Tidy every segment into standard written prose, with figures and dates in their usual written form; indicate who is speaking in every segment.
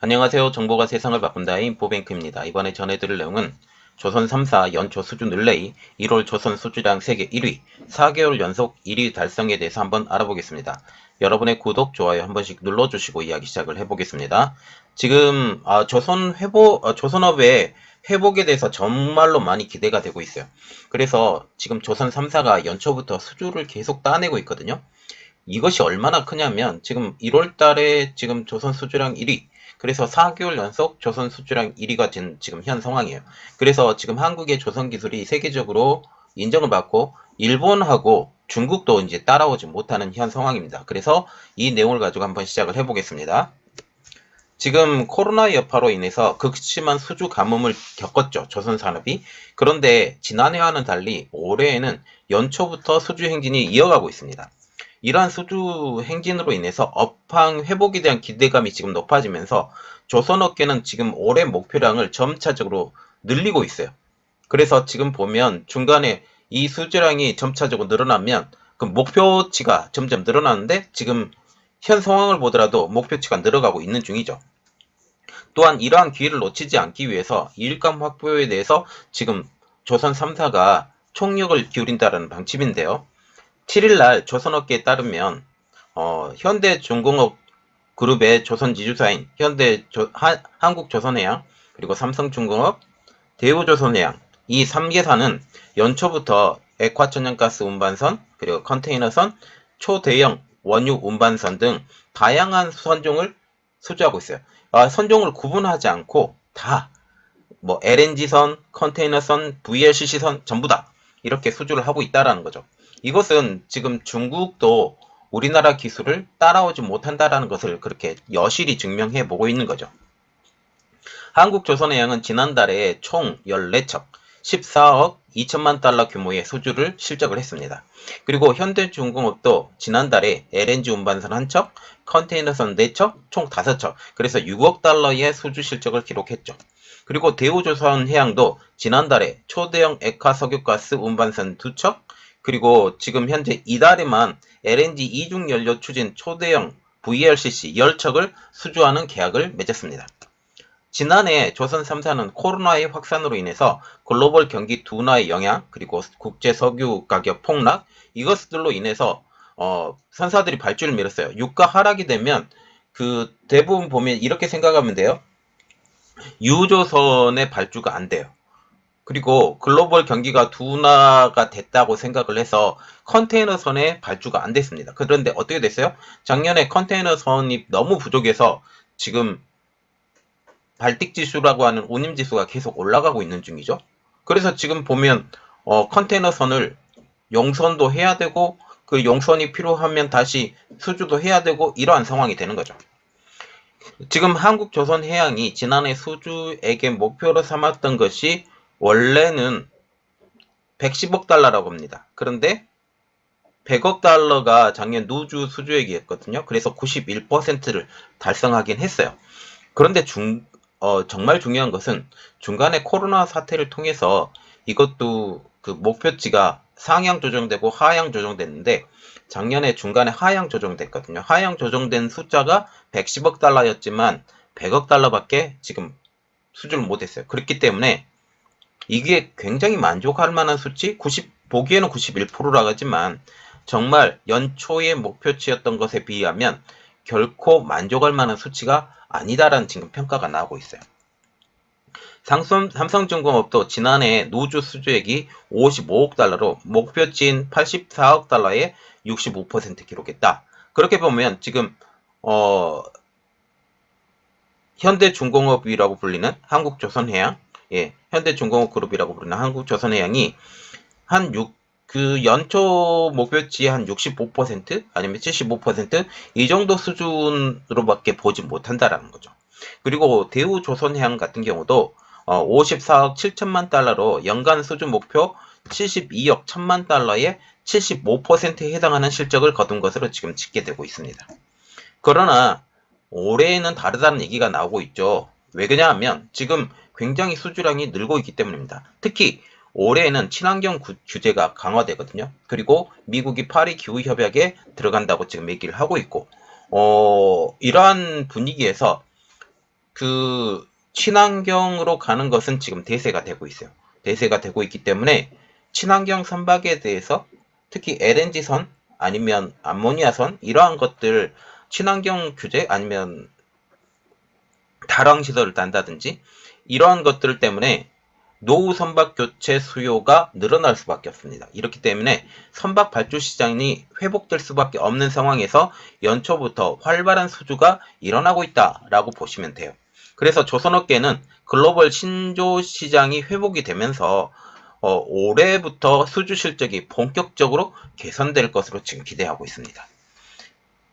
Speaker 1: 안녕하세요. 정보가 세상을 바꾼다 인포뱅크입니다. 이번에 전해드릴 내용은 조선 3사 연초 수주 릴레이 1월 조선 수주량 세계 1위, 4개월 연속 1위 달성에 대해서 한번 알아보겠습니다. 여러분의 구독, 좋아요 한 번씩 눌러주시고 이야기 시작을 해보겠습니다. 지금 조선업의 회복에 대해서 정말로 많이 기대가 되고 있어요. 그래서 지금 조선 3사가 연초부터 수주를 계속 따내고 있거든요. 이것이 얼마나 크냐면 지금 1월 달에 지금 조선 수주량 1위, 그래서 4개월 연속 조선 수주량 1위가 된 지금 현 상황이에요. 그래서 지금 한국의 조선 기술이 세계적으로 인정을 받고 일본하고 중국도 이제 따라오지 못하는 현 상황입니다. 그래서 이 내용을 가지고 한번 시작을 해보겠습니다. 지금 코로나 여파로 인해서 극심한 수주 가뭄을 겪었죠. 조선 산업이. 그런데 지난해와는 달리 올해에는 연초부터 수주 행진이 이어가고 있습니다. 이러한 수주 행진으로 인해서 업황 회복에 대한 기대감이 지금 높아지면서 조선업계는 지금 올해 목표량을 점차적으로 늘리고 있어요. 그래서 지금 보면 중간에 이 수주량이 점차적으로 늘어나면 그 목표치가 점점 늘어나는데 지금 현 상황을 보더라도 목표치가 늘어가고 있는 중이죠. 또한 이러한 기회를 놓치지 않기 위해서 일감 확보에 대해서 지금 조선 3사가 총력을 기울인다는 방침인데요. 7일날 조선업계에 따르면 현대중공업 그룹의 조선지주사인 한국조선해양, 그리고 삼성중공업, 대우조선해양 이 3개사는 연초부터 액화천연가스 운반선, 그리고 컨테이너선, 초대형 원유 운반선 등 다양한 선종을 수주하고 있어요. 선종을 구분하지 않고 다 뭐 LNG선, 컨테이너선, VLCC선 전부 다 이렇게 수주를 하고 있다라는 거죠. 이것은 지금 중국도 우리나라 기술을 따라오지 못한다라는 것을 그렇게 여실히 증명해 보고 있는 거죠. 한국조선해양은 지난달에 총 14척, 14억 2천만 달러 규모의 수주를 실적을 했습니다. 그리고 현대중공업도 지난달에 LNG 운반선 1척, 컨테이너선 4척, 총 5척, 그래서 6억 달러의 수주 실적을 기록했죠. 그리고 대우조선해양도 지난달에 초대형 액화석유가스 운반선 2척, 그리고 지금 현재 이달에만 LNG 이중연료 추진 초대형 VLCC 10척을 수주하는 계약을 맺었습니다. 지난해 조선 3사는 코로나의 확산으로 인해서 글로벌 경기 둔화의 영향, 그리고 국제 석유 가격 폭락, 이것들로 인해서 선사들이 발주를 밀었어요. 유가 하락이 되면 그 대부분 보면 이렇게 생각하면 돼요. 유조선의 발주가 안 돼요. 그리고 글로벌 경기가 둔화가 됐다고 생각을 해서 컨테이너선의 발주가 안 됐습니다. 그런데 어떻게 됐어요? 작년에 컨테이너선이 너무 부족해서 지금 발틱지수라고 하는 운임지수가 계속 올라가고 있는 중이죠. 그래서 지금 보면 컨테이너선을 용선도 해야 되고 그 용선이 필요하면 다시 수주도 해야 되고 이러한 상황이 되는 거죠. 지금 한국조선해양이 지난해 수주액의 목표로 삼았던 것이 원래는 110억 달러라고 합니다. 그런데 100억 달러가 작년 누주 수주액이었거든요. 그래서 91%를 달성하긴 했어요. 그런데 정말 중요한 것은 중간에 코로나 사태를 통해서 이것도 그 목표치가 상향 조정되고 하향 조정됐는데 작년에 중간에 하향 조정됐거든요. 하향 조정된 숫자가 110억 달러였지만 100억 달러밖에 지금 수주를 못했어요. 그렇기 때문에 이게 굉장히 만족할 만한 수치, 보기에는 91%라고 하지만 정말 연초의 목표치였던 것에 비하면 결코 만족할 만한 수치가 아니다라는 지금 평가가 나오고 있어요. 삼성중공업도 지난해 노주 수주액이 55억 달러로 목표치인 84억 달러에 65% 기록했다. 그렇게 보면 지금 현대중공업이라고 불리는 한국조선해양, 현대중공업 그룹이라고 부르는 한국조선해양이 그 연초 목표치 한 65% 아니면 75% 정도 수준으로밖에 보지 못한다라는 거죠. 그리고 대우조선해양 같은 경우도 54억 7천만 달러로 연간 수준 목표 72억 1천만 달러의 75%에 해당하는 실적을 거둔 것으로 지금 집계되고 있습니다. 그러나 올해에는 다르다는 얘기가 나오고 있죠. 왜 그러냐하면 지금 굉장히 수주량이 늘고 있기 때문입니다. 특히 올해에는 친환경 규제가 강화되거든요. 그리고 미국이 파리 친환경으로 가는 것은 지금 대세가 되고 있어요. 대세가 되고 있기 때문에 친환경 선박에 대해서 특히 LNG선 아니면 암모니아선 이러한 것들 친환경 규제 아니면 다랑 시설을 단다든지 이러한 것들 때문에 노후 선박 교체 수요가 늘어날 수밖에 없습니다. 이렇기 때문에 선박 발주 시장이 회복될 수밖에 없는 상황에서 연초부터 활발한 수주가 일어나고 있다라고 보시면 돼요. 그래서 조선업계는 글로벌 신조 시장이 회복이 되면서 올해부터 수주 실적이 본격적으로 개선될 것으로 지금 기대하고 있습니다.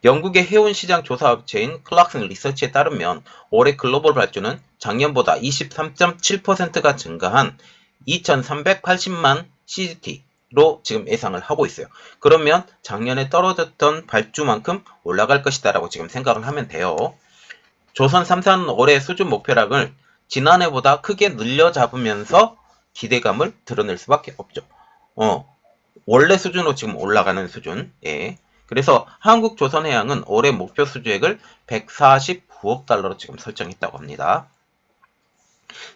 Speaker 1: 영국의 해운 시장 조사 업체인 클락슨 리서치에 따르면 올해 글로벌 발주는 작년보다 23.7%가 증가한 2,380만 CGT로 지금 예상을 하고 있어요. 그러면 작년에 떨어졌던 발주만큼 올라갈 것이다라고 지금 생각을 하면 돼요. 조선 3사는 올해 수준 목표량을 지난해보다 크게 늘려잡으면서 기대감을 드러낼 수밖에 없죠. 원래 수준으로 지금 올라가는 수준. 예. 그래서 한국조선해양은 올해 목표 수주액을 149억 달러로 지금 설정했다고 합니다.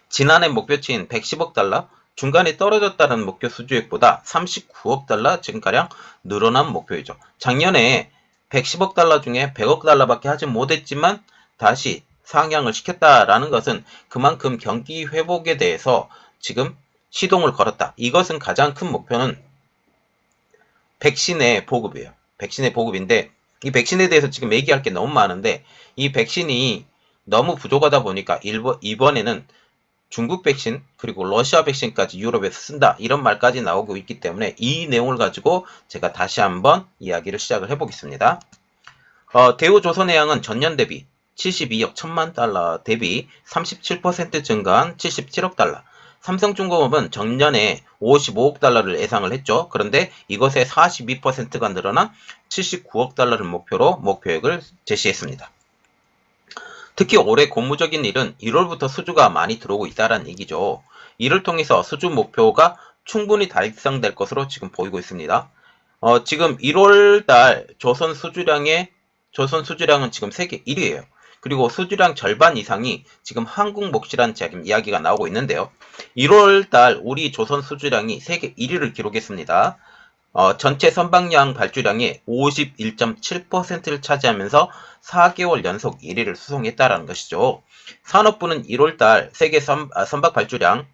Speaker 1: 지난해 목표치인 110억 달러, 중간에 떨어졌다는 목표 수주액보다 39억 달러 지금가량 늘어난 목표이죠. 작년에 110억 달러 중에 100억 달러밖에 하지 못했지만 다시 상향을 시켰다라는 것은 그만큼 경기 회복에 대해서 지금 시동을 걸었다. 이것은 가장 큰 목표는 백신의 보급이에요. 백신의 보급인데 이 백신에 대해서 지금 얘기할 게 너무 많은데 이 백신이 너무 부족하다 보니까 이번에는 중국 백신 그리고 러시아 백신까지 유럽에서 쓴다 이런 말까지 나오고 있기 때문에 이 내용을 가지고 제가 다시 한번 이야기를 시작을 해보겠습니다. 대우조선해양은 전년 대비 72억 1천만 달러 대비 37% 증가한 77억 달러. 삼성중공업은 전년에 55억 달러를 예상을 했죠. 그런데 이것의 42%가 늘어난 79억 달러를 목표로 목표액을 제시했습니다. 특히 올해 고무적인 일은 1월부터 수주가 많이 들어오고 있다는 얘기죠. 이를 통해서 수주 목표가 충분히 달성될 것으로 지금 보이고 있습니다. 지금 1월달 조선 수주량은 지금 세계 1위예요. 그리고 수주량 절반 이상이 지금 한국 몫이란 지금 이야기가 나오고 있는데요. 1월달 우리 조선 수주량이 세계 1위를 기록했습니다. 전체 선박량 발주량의 51.7%를 차지하면서 4개월 연속 1위를 수송했다라는 것이죠. 산업부는 1월달 세계 선박 발주량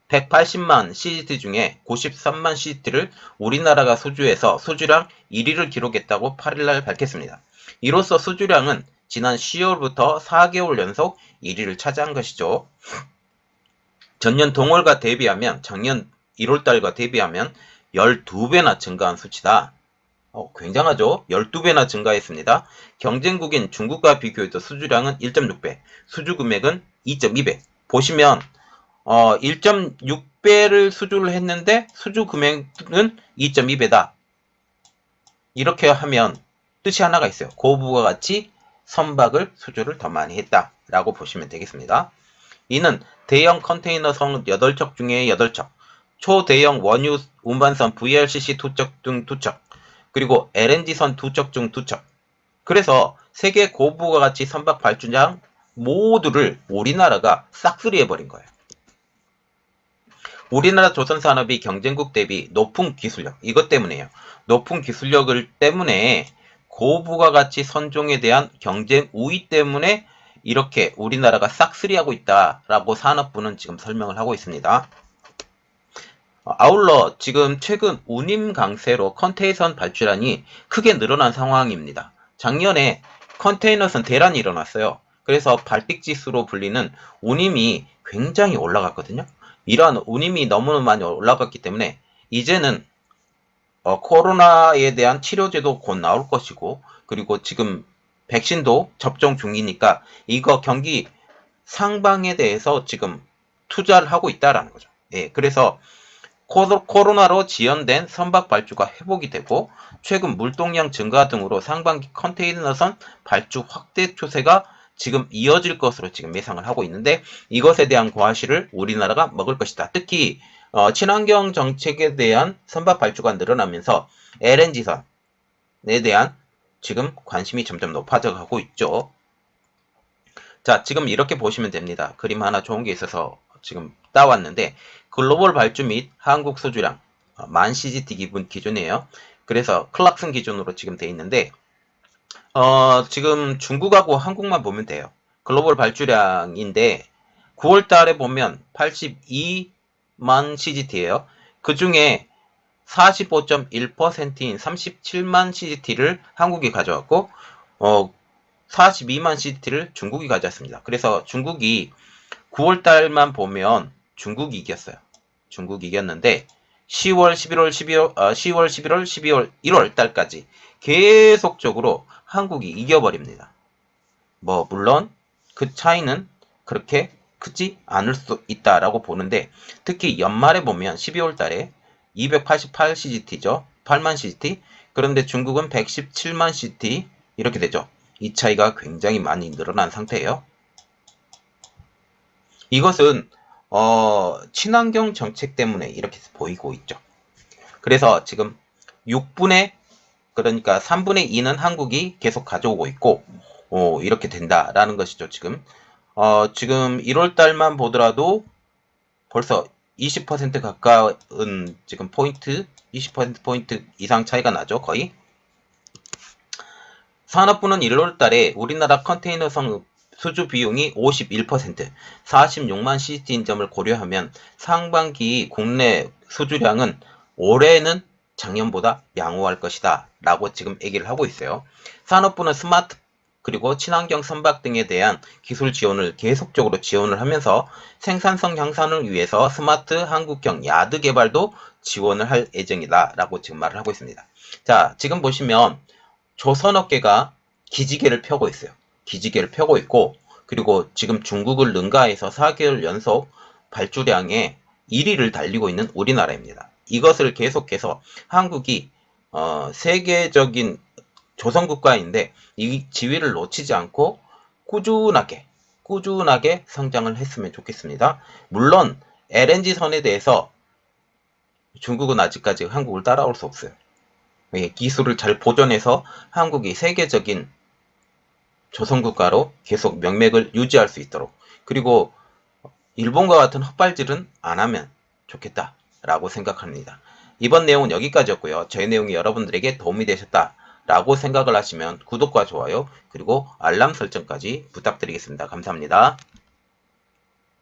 Speaker 1: 180만 CGT 중에 93만 CGT를 우리나라가 수주해서 수주량 1위를 기록했다고 8일날 밝혔습니다. 이로써 수주량은 지난 10월부터 4개월 연속 1위를 차지한 것이죠. 전년 동월과 대비하면 작년 1월달과 대비하면 12배나 증가한 수치다. 굉장하죠? 12배나 증가했습니다. 경쟁국인 중국과 비교해도 수주량은 1.6배, 수주 금액은 2.2배. 보시면 1.6배를 수주를 했는데 수주 금액은 2.2배다. 이렇게 하면 뜻이 하나가 있어요. 고부가 같이 선박을 수주를 더 많이 했다라고 보시면 되겠습니다. 이는 대형 컨테이너선 8척 중에 8척, 초대형 원유 운반선 VLCC 2척 등 2척, 그리고 LNG선 2척 중 2척. 그래서 세계 고부가 가치 선박 발주량 모두를 우리나라가 싹쓸이 해버린 거예요. 우리나라 조선산업이 경쟁국 대비 높은 기술력, 이것 때문에요. 높은 기술력을 때문에 고부가가치 선종에 대한 경쟁 우위 때문에 이렇게 우리나라가 싹쓸이하고 있다라고 산업부는 지금 설명을 하고 있습니다. 아울러 지금 최근 운임 강세로 컨테이너선 발주량이 크게 늘어난 상황입니다. 작년에 컨테이너선 대란이 일어났어요. 그래서 발픽지수로 불리는 운임이 굉장히 올라갔거든요. 이러한 운임이 너무 많이 올라갔기 때문에 이제는 코로나에 대한 치료제도 곧 나올 것이고 그리고 지금 백신도 접종 중이니까 이거 경기 상방에 대해서 지금 투자를 하고 있다라는 거죠. 예, 그래서 코로나로 지연된 선박 발주가 회복이 되고 최근 물동량 증가 등으로 상반기 컨테이너선 발주 확대 추세가 지금 이어질 것으로 지금 예상을 하고 있는데 이것에 대한 과실을 우리나라가 먹을 것이다. 특히 친환경 정책에 대한 선박 발주가 늘어나면서 LNG선에 대한 지금 관심이 점점 높아져 가고 있죠. 자, 지금 이렇게 보시면 됩니다. 그림 하나 좋은 게 있어서 지금 따왔는데 글로벌 발주 및 한국 수주량 만 CGT 기준이에요. 그래서 클락슨 기준으로 지금 돼 있는데 지금 중국하고 한국만 보면 돼요. 글로벌 발주량인데 9월 달에 보면 82만 CGT예요. 그 중에 45.1%인 37만 CGT를 한국이 가져왔고 42만 CGT를 중국이 가져왔습니다. 그래서 중국이 9월 달만 보면 중국이 이겼어요. 중국이 이겼는데 10월, 11월, 12월, 10월, 11월, 12월, 1월 달까지 계속적으로 한국이 이겨버립니다. 물론 그 차이는 그렇게 크지 않을 수 있다라고 보는데 특히 연말에 보면 12월 달에 288 CGT죠. 8만 CGT. 그런데 중국은 117만 CGT 이렇게 되죠. 이 차이가 굉장히 많이 늘어난 상태예요. 이것은 친환경 정책 때문에 이렇게 보이고 있죠. 그래서 지금 6분의 그러니까 3분의 2는 한국이 계속 가져오고 있고 이렇게 된다라는 것이죠. 지금 1월 달만 보더라도 벌써 20% 가까운 지금 포인트 20% 이상 차이가 나죠. 거의. 산업부는 1월 달에 우리나라 컨테이너 성업 수주 비용이 51%, 46만 CGT인 점을 고려하면 상반기 국내 수주량은 올해는 작년보다 양호할 것이다 라고 지금 얘기를 하고 있어요. 산업부는 스마트 그리고 친환경 선박 등에 대한 기술 지원을 계속적으로 지원을 하면서 생산성 향상을 위해서 스마트 한국형 야드 개발도 지원을 할 예정이다 라고 지금 말을 하고 있습니다. 자, 지금 보시면 조선업계가 기지개를 펴고 있어요. 기지개를 펴고 있고 그리고 지금 중국을 능가해서 4개월 연속 발주량에 1위를 달리고 있는 우리나라입니다. 이것을 계속해서 한국이 세계적인 조선국가인데 이 지위를 놓치지 않고 꾸준하게 성장을 했으면 좋겠습니다. 물론 LNG선에 대해서 중국은 아직까지 한국을 따라올 수 없어요. 기술을 잘 보존해서 한국이 세계적인 조선국가로 계속 명맥을 유지할 수 있도록 그리고 일본과 같은 헛발질은 안 하면 좋겠다라고 생각합니다. 이번 내용은 여기까지였고요. 저의 내용이 여러분들에게 도움이 되셨다라고 생각을 하시면 구독과 좋아요 그리고 알람 설정까지 부탁드리겠습니다. 감사합니다.